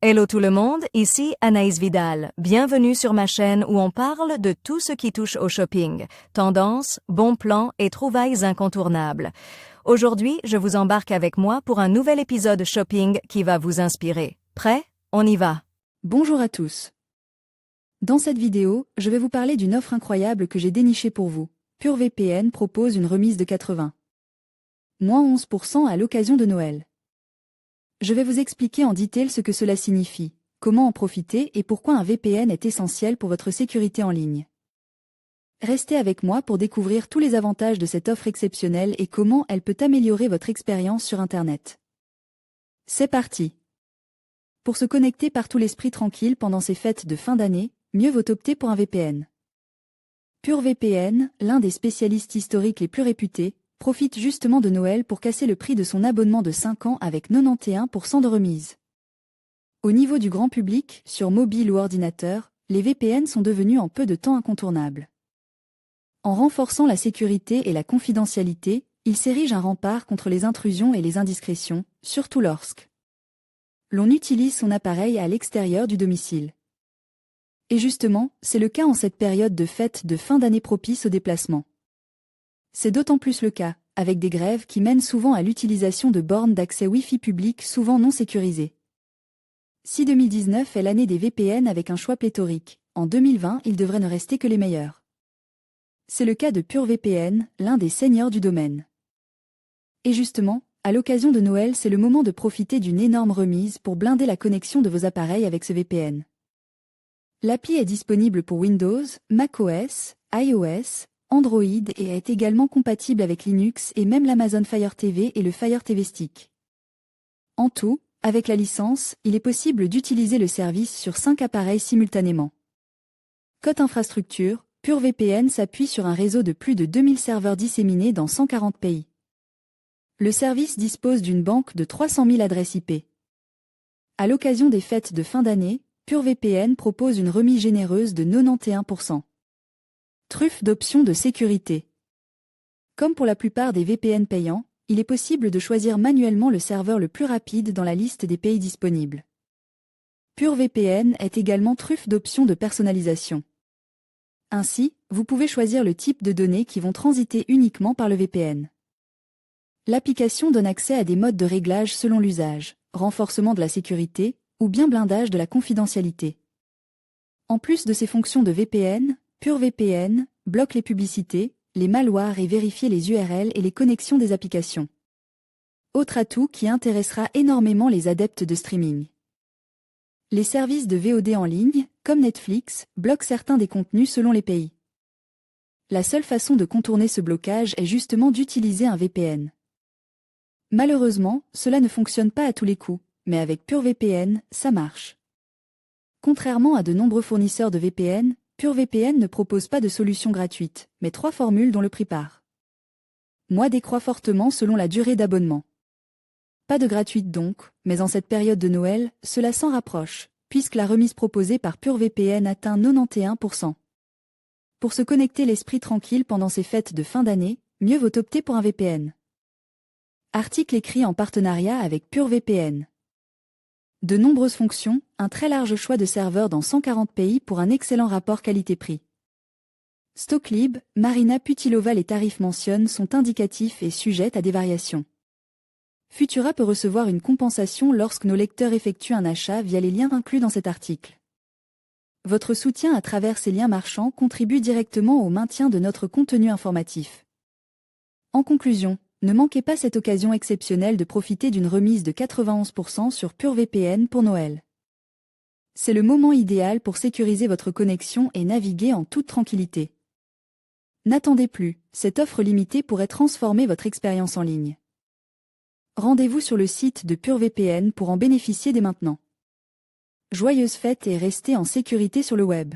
Hello tout le monde, ici Anaïs Vidal. Bienvenue sur ma chaîne où on parle de tout ce qui touche au shopping, tendances, bons plans et trouvailles incontournables. Aujourd'hui, je vous embarque avec moi pour un nouvel épisode shopping qui va vous inspirer. Prêt? On y va! Bonjour à tous. Dans cette vidéo, je vais vous parler d'une offre incroyable que j'ai dénichée pour vous. PureVPN propose une remise de 80% à l'occasion de Noël. Je vais vous expliquer en détail ce que cela signifie, comment en profiter et pourquoi un VPN est essentiel pour votre sécurité en ligne. Restez avec moi pour découvrir tous les avantages de cette offre exceptionnelle et comment elle peut améliorer votre expérience sur Internet. C'est parti! Pour se connecter partout l'esprit tranquille pendant ces fêtes de fin d'année, mieux vaut opter pour un VPN. PureVPN, l'un des spécialistes historiques les plus réputés, profite justement de Noël pour casser le prix de son abonnement de 5 ans avec 91% de remise. Au niveau du grand public, sur mobile ou ordinateur, les VPN sont devenus en peu de temps incontournables. En renforçant la sécurité et la confidentialité, ils s'érigent un rempart contre les intrusions et les indiscrétions, surtout lorsque l'on utilise son appareil à l'extérieur du domicile. Et justement, c'est le cas en cette période de fête de fin d'année propice au déplacement. C'est d'autant plus le cas, avec des grèves qui mènent souvent à l'utilisation de bornes d'accès Wi-Fi public souvent non sécurisées. Si 2019 est l'année des VPN avec un choix pléthorique, en 2020 il devrait ne rester que les meilleurs. C'est le cas de PureVPN, l'un des seniors du domaine. Et justement, à l'occasion de Noël, c'est le moment de profiter d'une énorme remise pour blinder la connexion de vos appareils avec ce VPN. L'appli est disponible pour Windows, macOS, iOS, Android et est également compatible avec Linux et même l'Amazon Fire TV et le Fire TV Stick. En tout, avec la licence, il est possible d'utiliser le service sur 5 appareils simultanément. Côté infrastructure, PureVPN s'appuie sur un réseau de plus de 2000 serveurs disséminés dans 140 pays. Le service dispose d'une banque de 300 000 adresses IP. À l'occasion des fêtes de fin d'année, PureVPN propose une remise généreuse de 91%. Truffe d'options de sécurité. Comme pour la plupart des VPN payants, il est possible de choisir manuellement le serveur le plus rapide dans la liste des pays disponibles. PureVPN est également truffe d'options de personnalisation. Ainsi, vous pouvez choisir le type de données qui vont transiter uniquement par le VPN. L'application donne accès à des modes de réglage selon l'usage, renforcement de la sécurité, ou bien blindage de la confidentialité. En plus de ces fonctions de VPN, PureVPN bloque les publicités, les malwares et vérifie les URL et les connexions des applications. Autre atout qui intéressera énormément les adeptes de streaming. Les services de VOD en ligne, comme Netflix, bloquent certains des contenus selon les pays. La seule façon de contourner ce blocage est justement d'utiliser un VPN. Malheureusement, cela ne fonctionne pas à tous les coups, mais avec PureVPN, ça marche. Contrairement à de nombreux fournisseurs de VPN, PureVPN ne propose pas de solution gratuite, mais 3 formules dont le prix part. Moi décroît fortement selon la durée d'abonnement. Pas de gratuite donc, mais en cette période de Noël, cela s'en rapproche, puisque la remise proposée par PureVPN atteint 91%. Pour se connecter l'esprit tranquille pendant ces fêtes de fin d'année, mieux vaut opter pour un VPN. Article écrit en partenariat avec PureVPN. De nombreuses fonctions, un très large choix de serveurs dans 140 pays pour un excellent rapport qualité-prix. Stocklib, Marina Putilova. Les tarifs mentionnés sont indicatifs et sujettes à des variations. Futura peut recevoir une compensation lorsque nos lecteurs effectuent un achat via les liens inclus dans cet article. Votre soutien à travers ces liens marchands contribue directement au maintien de notre contenu informatif. En conclusion, ne manquez pas cette occasion exceptionnelle de profiter d'une remise de 91% sur PureVPN pour Noël. C'est le moment idéal pour sécuriser votre connexion et naviguer en toute tranquillité. N'attendez plus, cette offre limitée pourrait transformer votre expérience en ligne. Rendez-vous sur le site de PureVPN pour en bénéficier dès maintenant. Joyeuses fêtes et restez en sécurité sur le web.